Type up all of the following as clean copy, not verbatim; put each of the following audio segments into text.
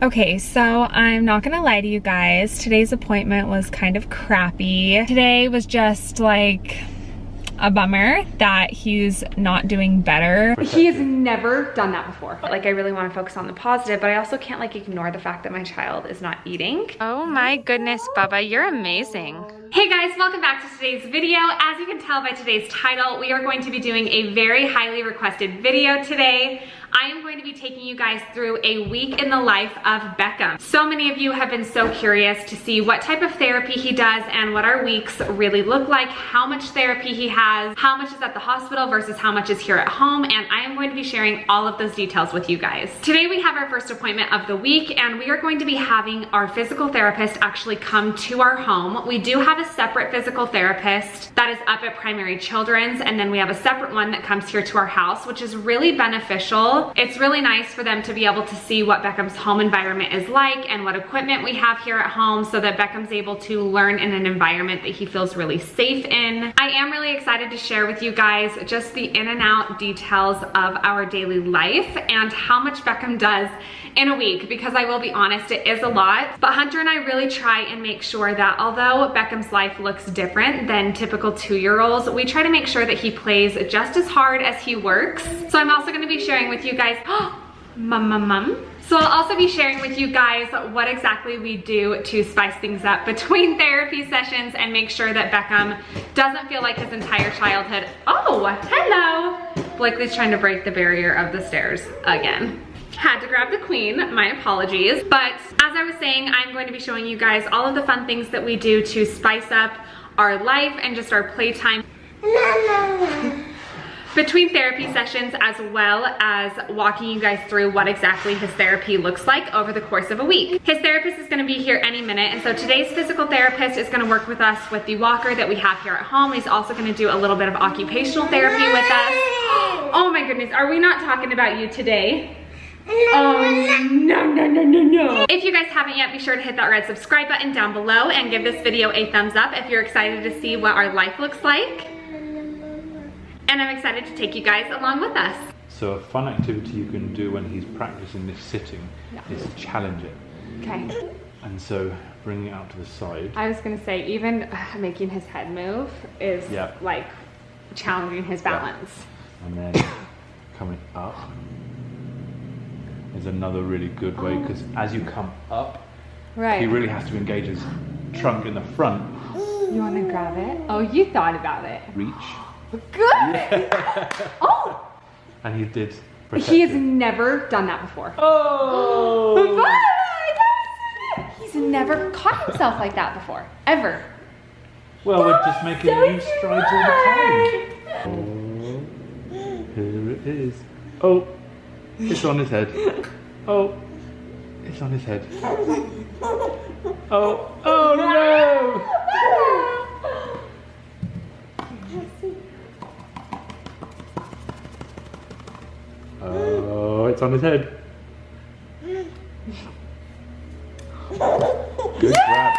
Okay, so I'm not gonna lie to you guys. Today's appointment was kind of crappy. Today was just like a bummer that Hughes not doing better. He has never done that before. Like, I really want to focus on the positive, but I also can't like ignore the fact that my child is not eating. Oh my goodness, Bubba, you're amazing. Hey guys, welcome back to today's video. As you can tell by today's title, we are going to be doing a very highly requested video today. I am going to be taking you guys through a week in the life of Beckham. So many of you have been so curious to see what type of therapy he does and what our weeks really look like, how much therapy he has, how much is at the hospital versus how much is here at home, and I am going to be sharing all of those details with you guys. Today we have our first appointment of the week, and we are going to be having our physical therapist actually come to our home. We do have a separate physical therapist that is up at Primary Children's, and then we have a separate one that comes here to our house, which is really beneficial. It's really nice for them to be able to see what Beckham's home environment is like and what equipment we have here at home so that Beckham's able to learn in an environment that he feels really safe in. I am really excited to share with you guys just the in and out details of our daily life and how much Beckham does in a week, because I will be honest, it is a lot. But Hunter and I really try and make sure that although Beckham's life looks different than typical 2-year-olds, we try to make sure that he plays just as hard as he works. So I'm also gonna be sharing with you guys, mum. So I'll also be sharing with you guys what exactly we do to spice things up between therapy sessions and make sure that Beckham doesn't feel like his entire childhood. Oh, hello. Blakely's trying to break the barrier of the stairs again. Had to grab the queen, my apologies. But as I was saying, I'm going to be showing you guys all of the fun things that we do to spice up our life and just our playtime between therapy sessions, as well as walking you guys through what exactly his therapy looks like over the course of a week. His therapist is gonna be here any minute, and so today's physical therapist is gonna work with us with the walker that we have here at home. He's also gonna do a little bit of occupational therapy with us. Oh my goodness, are we not talking about you today? Oh, no. If you guys haven't yet, be sure to hit that red subscribe button down below and give this video a thumbs up if you're excited to see what our life looks like. And I'm excited to take you guys along with us. So a fun activity you can do when he's practicing this sitting is challenge it. Okay. And so bringing it out to the side. I was gonna say, even making his head move is like challenging his balance. And then coming up is another really good way, because as you come up, he really has to engage his trunk in the front. You wanna grab it? Oh, you thought about it. Reach. Good! Yeah. Oh! And he did. He has never done that before. Oh! He's never caught himself like that before, ever. Well, we're just making new strides all the time. Oh, here it is. Oh, it's on his head. Oh, it's on his head. Oh, oh no! Oh, it's on his head. Good grab.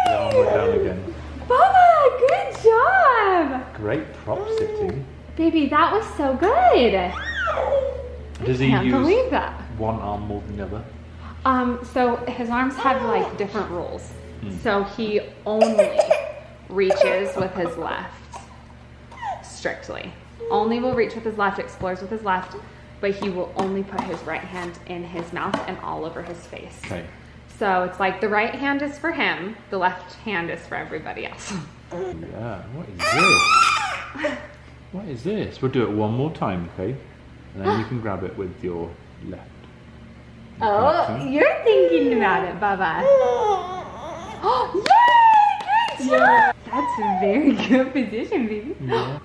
The arm went down again. Bubba, good job! Great prop sitting. Baby, that was so good. Does he Can't use believe that. one arm more than the other? So his arms have like different rules. So he only reaches with his left, strictly. Only will reach with his left, explores with his left, but he will only put his right hand in his mouth and all over his face. Okay. So it's like the right hand is for him, the left hand is for everybody else. Yeah, what is this? What is this? We'll do it one more time, okay? And then you can grab it with your left. Oh, you're thinking about it, Bubba. Oh, yay! Good job! That's a very good position, baby. Yeah.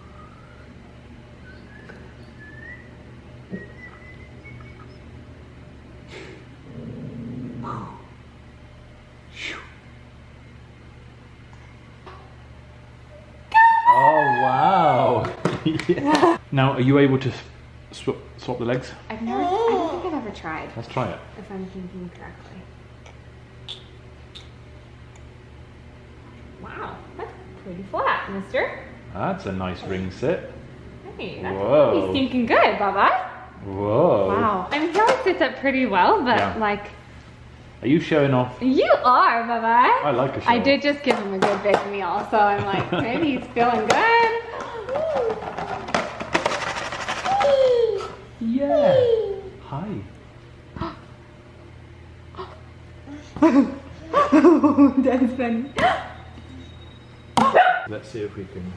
Oh, wow. Yeah. Now, are you able to swap the legs? I don't think I've ever tried. Let's try it. If I'm thinking correctly. Wow, that's pretty flat, mister. That's a nice ring sit. Hey, Whoa. he's thinking good, Bubba. Whoa. Wow. I mean, he always sits up pretty well, but like, Are you showing off? You are, Bubba. I like a show I did just give him a good big meal, so I'm like, maybe he's feeling good. Yeah. Hi. That's funny. Let's see if we can.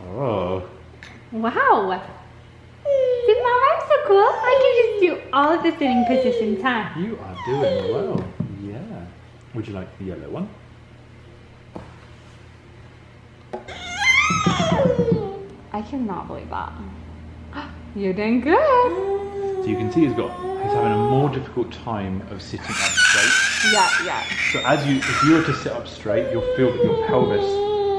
Oh. Wow. See, Mom, I'm so cool. I can just do all of the sitting positions, huh? You are doing well. Yeah. Would you like the yellow one? I cannot believe that. You're doing good. So you can see he's having a more difficult time of sitting up straight. Yeah. So if you were to sit up straight, you'll feel that your pelvis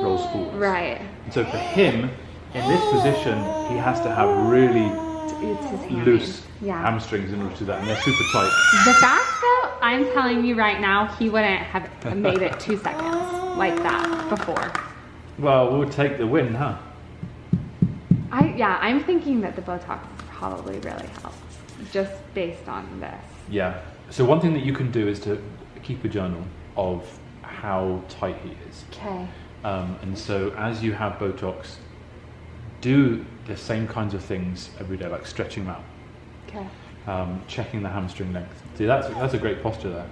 rolls forward. Right. And so for him, in this position, he has to have really It's his loose Yeah. hamstrings in order to do that, and they're super tight. The fact though, I'm telling you right now, he wouldn't have made it 2 seconds like that before. Well, we'll take the win, huh? I'm thinking that the Botox probably really helps, just based on this. Yeah. So one thing that you can do is to keep a journal of how tight he is. Okay. And so as you have Botox, do the same kinds of things every day, like stretching them out. Okay. Checking the hamstring length. See, that's a great posture there.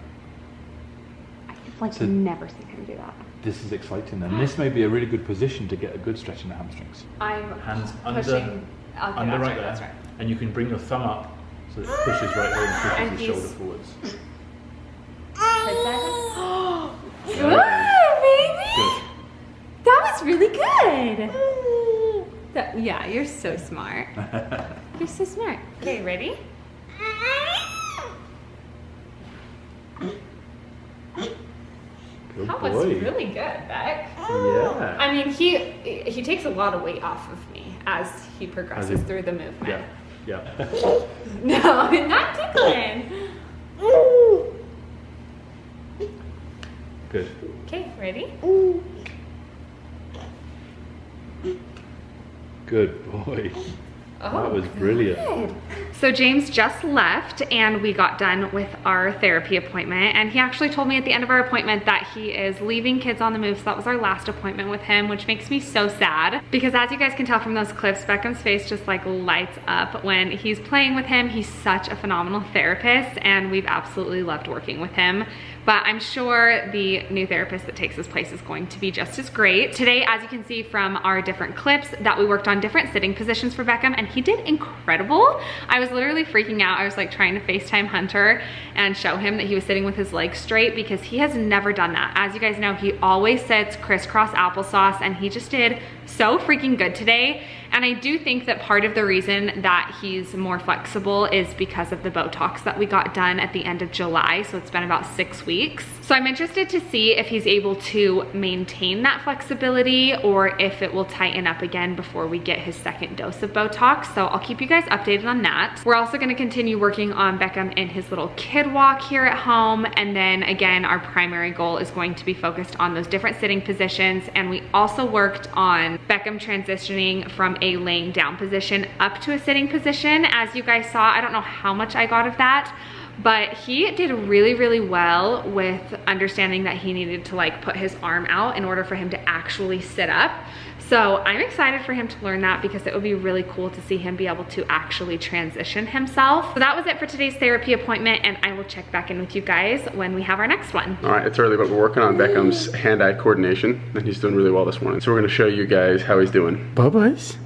I've never seen him do that. This is exciting then. This may be a really good position to get a good stretch in the hamstrings. I'm Hands pushing. under right there. That's right. And you can bring your thumb up so that it pushes right here and pushes the shoulder forwards. Good, baby. Good. That was really good. Yeah, you're so smart. You're so smart. Okay, ready? Good That boy. was really good, Beck. Yeah. I mean, he takes a lot of weight off of me as he progresses through the movement. Yeah. No, not tickling. Good. Okay, ready? Good boy. Oh, That was brilliant. good. So James just left and we got done with our therapy appointment, and he actually told me at the end of our appointment that he is leaving Kids on the Move. So that was our last appointment with him, which makes me so sad because as you guys can tell from those clips, Beckham's face just like lights up when he's playing with him. He's such a phenomenal therapist and we've absolutely loved working with him. But I'm sure the new therapist that takes his place is going to be just as great. Today, as you can see from our different clips, that we worked on different sitting positions for Beckham, and he did incredible. I was literally freaking out. I was like trying to FaceTime Hunter and show him that he was sitting with his legs straight because he has never done that. As you guys know, he always sits crisscross applesauce, and he just did so freaking good today. And I do think that part of the reason that he's more flexible is because of the Botox that we got done at the end of July. So it's been about 6 weeks. So I'm interested to see if he's able to maintain that flexibility or if it will tighten up again before we get his second dose of Botox. So I'll keep you guys updated on that. We're also gonna continue working on Beckham in his little kid walk here at home. And then again, our primary goal is going to be focused on those different sitting positions. And we also worked on Beckham transitioning from a laying down position up to a sitting position. As you guys saw, I don't know how much I got of that, but he did really, really well with understanding that he needed to like put his arm out in order for him to actually sit up. So I'm excited for him to learn that because it would be really cool to see him be able to actually transition himself. So that was it for today's therapy appointment, and I will check back in with you guys when we have our next one. All right, it's early, but we're working on Beckham's hand-eye coordination, and he's doing really well this morning. So we're gonna show you guys how he's doing. Bye-byes.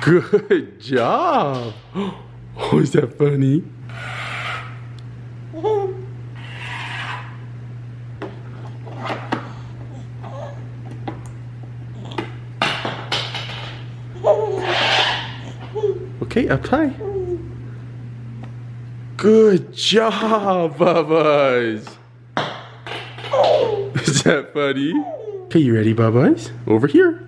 Good job. Oh, is that funny? Okay, up high. Good job, Bubba's. Is that funny? Okay, you ready, Bubba's? Over here.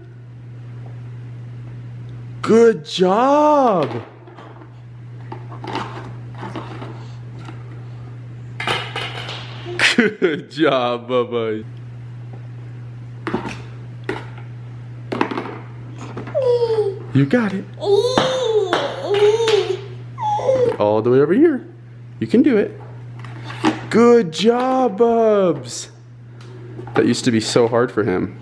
Good job. Good job, Bubba's. You got it. All the way over here. You can do it. Good job, Bubs. That used to be so hard for him.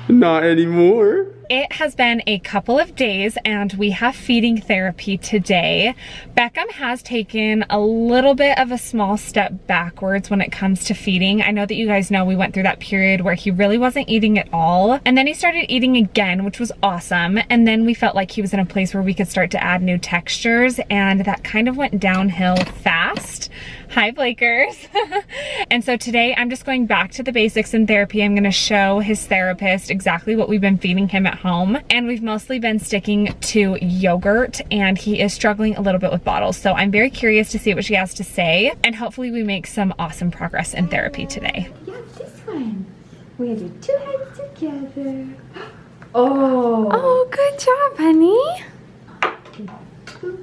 Not anymore. It has been a couple of days and we have feeding therapy today. Beckham has taken a little bit of a small step backwards when it comes to feeding. I know that you guys know we went through that period where he really wasn't eating at all. And then he started eating again, which was awesome. And then we felt like he was in a place where we could start to add new textures, and that kind of went downhill fast. Hi, Blakers. And so today I'm just going back to the basics in therapy. I'm gonna show his therapist exactly what we've been feeding him at home. And we've mostly been sticking to yogurt, and he is struggling a little bit with bottles. So I'm very curious to see what she has to say, and hopefully we make some awesome progress in therapy today. Yeah, this one. We're gonna do two hands together. Oh. Oh, good job, honey. Boop, boop.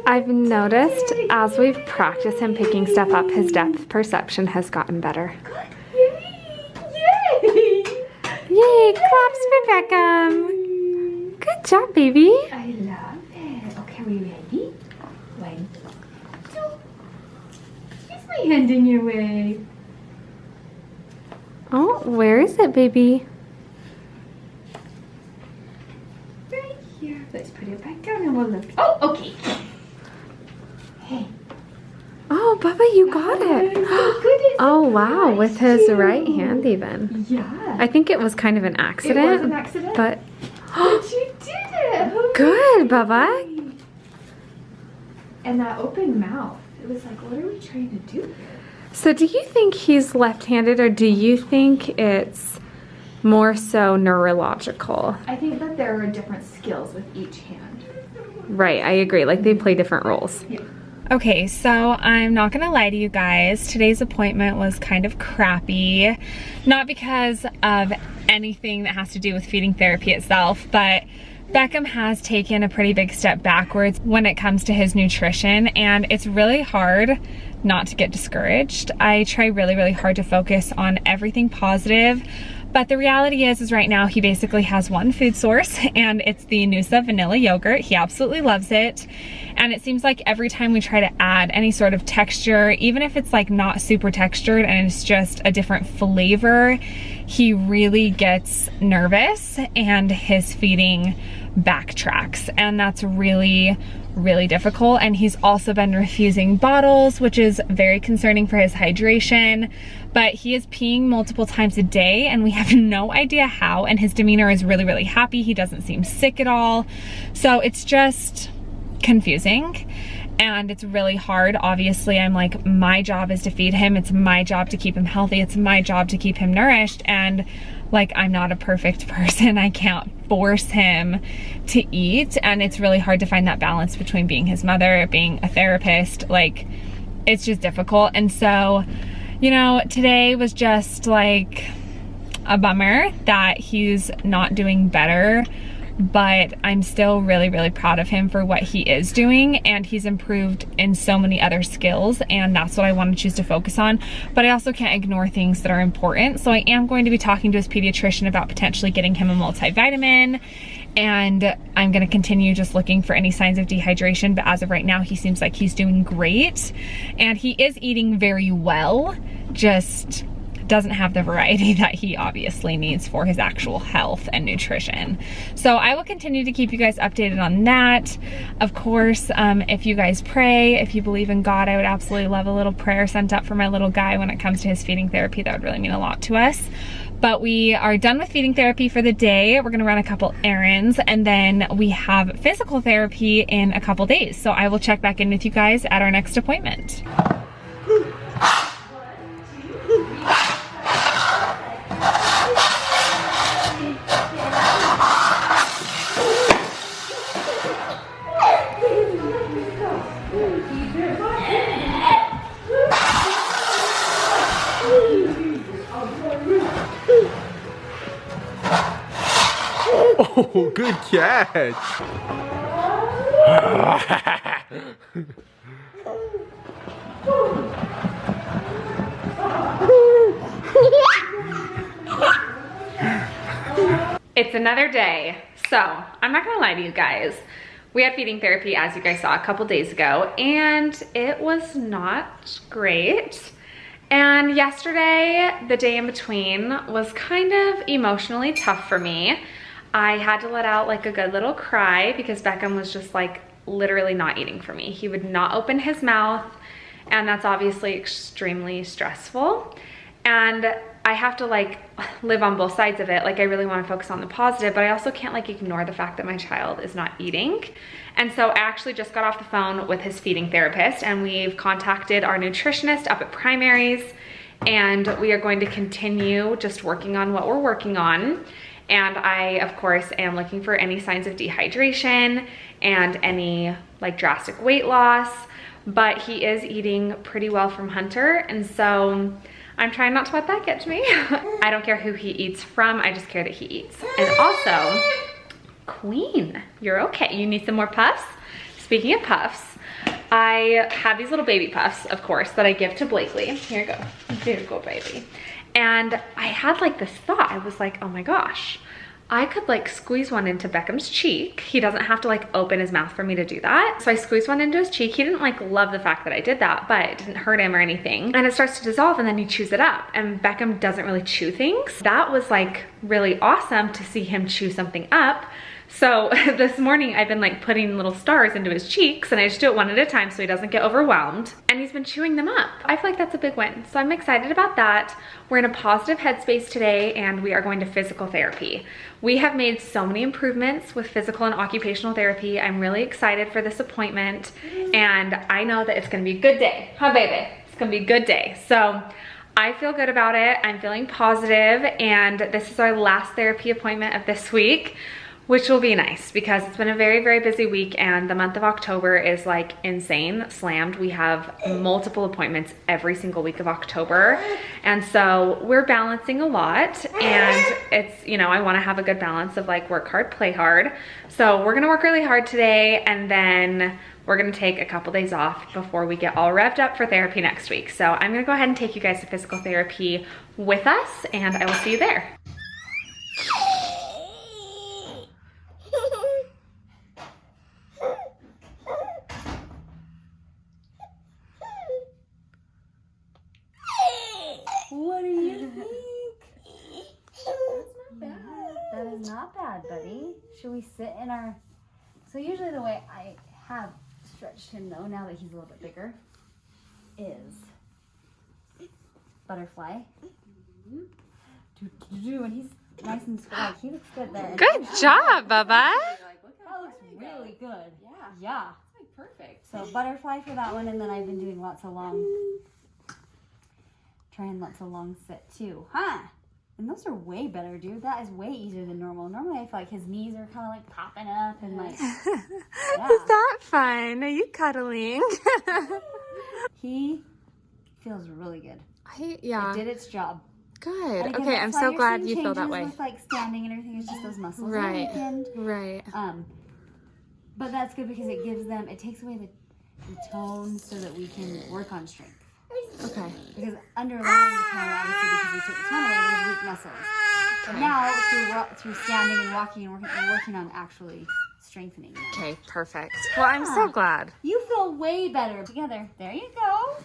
I've noticed as we've practiced him picking stuff up, his depth perception has gotten better. Yay! Yay! Yay, claps for Beckham. Good job, baby. I love it. Okay, are we ready? 1, 2. Here's my hand in your way. Oh, where is it, baby? Right here. Let's put it back down and we'll look. Oh, okay. Hey. Oh, Bubba, you got it. So good at Oh, wow, with his surprise right you. hand even. Yeah. I think it was kind of an accident. It was an accident? But But you did it. Hooray. good, Bubba. And that open mouth. It was like, what are we trying to do here? So do you think he's left-handed, or do you think it's more so neurological? I think that there are different skills with each hand. Right, I agree. Like, they play different roles. Yeah. Okay, so I'm not gonna lie to you guys. Today's appointment was kind of crappy. Not because of anything that has to do with feeding therapy itself, but Beckham has taken a pretty big step backwards when it comes to his nutrition, and it's really hard not to get discouraged. I try really, really hard to focus on everything positive, but the reality is right now he basically has one food source, and it's the Noosa vanilla yogurt. He absolutely loves it. And it seems like every time we try to add any sort of texture, even if it's like not super textured and it's just a different flavor, he really gets nervous and his feeding backtracks. And that's really, really difficult. And he's also been refusing bottles, which is very concerning for his hydration. But he is peeing multiple times a day and we have no idea how. And his demeanor is really, really happy. He doesn't seem sick at all. So it's just confusing and it's really hard. Obviously, I'm like, my job is to feed him. It's my job to keep him healthy. It's my job to keep him nourished. And like, I'm not a perfect person. I can't force him to eat. And it's really hard to find that balance between being his mother, being a therapist. Like, it's just difficult. And so, you know, today was just like a bummer that he's not doing better, but I'm still really, really proud of him for what he is doing, and he's improved in so many other skills, and that's what I want to choose to focus on. But I also can't ignore things that are important. So I am going to be talking to his pediatrician about potentially getting him a multivitamin, and I'm going to continue just looking for any signs of dehydration. But as of right now, he seems like he's doing great, and he is eating very well, just doesn't have the variety that he obviously needs for his actual health and nutrition. So I will continue to keep you guys updated on that. Of course, if you guys pray, if you believe in God, I would absolutely love a little prayer sent up for my little guy when it comes to his feeding therapy. That would really mean a lot to us. But we are done with feeding therapy for the day. We're gonna run a couple errands, and then we have physical therapy in a couple days. So I will check back in with you guys at our next appointment. Oh, good catch. It's another day. So I'm not gonna lie to you guys. We had feeding therapy, as you guys saw, a couple days ago, and it was not great. And yesterday, the day in between, was kind of emotionally tough for me. I had to let out like a good little cry because Beckham was just like literally not eating for me. He would not open his mouth, and that's obviously extremely stressful. And I have to like live on both sides of it. Like I really want to focus on the positive, but I also can't like ignore the fact that my child is not eating. And so I actually just got off the phone with his feeding therapist, and we've contacted our nutritionist up at Primaries, and we are going to continue just working on what we're working on. And I, of course, am looking for any signs of dehydration and any like drastic weight loss, but he is eating pretty well from Hunter. And so I'm trying not to let that get to me. I don't care who he eats from, I just care that he eats. And also, Queen, you're okay. You need some more puffs? Speaking of puffs, I have these little baby puffs, of course, that I give to Blakely. Here you go. Here you go, baby. And I had like this thought. I was like, oh my gosh, I could like squeeze one into Beckham's cheek. He doesn't have to like open his mouth for me to do that. So I squeezed one into his cheek. He didn't like love the fact that I did that, but it didn't hurt him or anything. And it starts to dissolve, and then he chews it up. And Beckham doesn't really chew things. That was like really awesome to see him chew something up. So this morning I've been like putting little stars into his cheeks, and I just do it one at a time so he doesn't get overwhelmed. And he's been chewing them up. I feel like that's a big win. So I'm excited about that. We're in a positive headspace today, and we are going to physical therapy. We have made so many improvements with physical and occupational therapy. I'm really excited for this appointment, and I know that it's gonna be a good day. Huh, baby? It's gonna be a good day. So I feel good about it. I'm feeling positive, and this is our last therapy appointment of this week, which will be nice because it's been a very, very busy week, and the month of October is like insane, slammed. We have multiple appointments every single week of October. And so we're balancing a lot, and it's, you know, I wanna have a good balance of like work hard, play hard. So we're gonna work really hard today, and then we're gonna take a couple days off before we get all revved up for therapy next week. So I'm gonna go ahead and take you guys to physical therapy with us, and I will see you there. What do you think? That's not bad. That is not bad, buddy. Should we sit in our... So usually the way I have stretched him, though, now that he's a little bit bigger, is butterfly. And he's nice and squat. He looks good there. Good job, Bubba. That looks really good. Yeah. Perfect. So butterfly for that one, and then I've been doing lots of long sit too. Huh? And those are way better, dude. That is way easier than normal. Normally I feel like his knees are kind of like popping up and like, yeah. Is that fun? Are you cuddling? He feels really good. Yeah. It did its job. Good. Again, Okay, I'm that's why so you're glad seeing you feel that way. changes with like standing and everything. It's just those muscles. Right. That weakened. Right. But that's good because it gives them, it takes away the tone so that we can work on strength. Okay. Because underlying the tone, obviously, because we took the tone away, there's weak muscles. But now, through standing and walking and working, we're working on actually strengthening them. Okay, perfect. Well, I'm so glad. You feel way better together. There you go.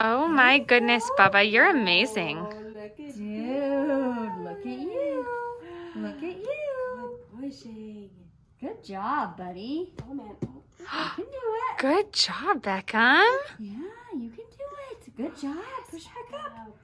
Oh my goodness, Bubba, you're amazing. Dude, look at you. Look at you. Good pushing. Good job, buddy. Oh man. You can do it. Good job, Beckham. Yeah, you can do it. Good job. Push back up.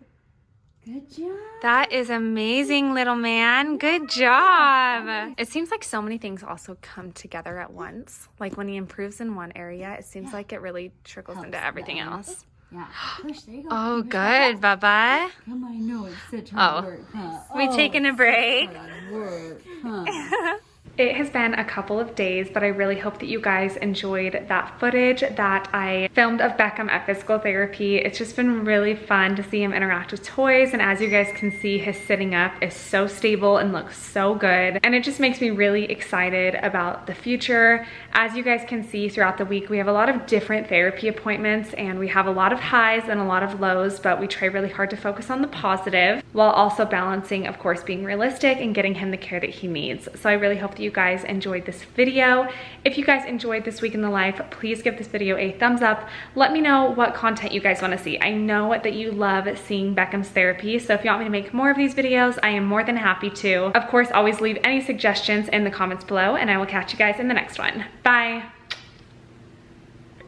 Good job. That is amazing, little man. Good job. It seems like so many things also come together at once. Like when he improves in one area, it seems like it really trickles into everything else. Yeah. Push. There you go. Oh, Push good, back up. Bubba. Come on, no, it's such hard work, huh? We taking a break? Hard work, huh? It has been a couple of days, but I really hope that you guys enjoyed that footage that I filmed of Beckham at physical therapy. It's just been really fun to see him interact with toys, and as you guys can see, his sitting up is so stable and looks so good, and it just makes me really excited about the future. As you guys can see throughout the week, we have a lot of different therapy appointments, and we have a lot of highs and a lot of lows, but we try really hard to focus on the positive while also balancing, of course, being realistic and getting him the care that he needs. So I really hope that you guys enjoyed this video. If you guys enjoyed this week in the life, please give this video a thumbs up. Let me know what content you guys want to see. I know that you love seeing Beckham's therapy, so if you want me to make more of these videos, I am more than happy to. Of course, always leave any suggestions in the comments below, and I will catch you guys in the next one. Bye.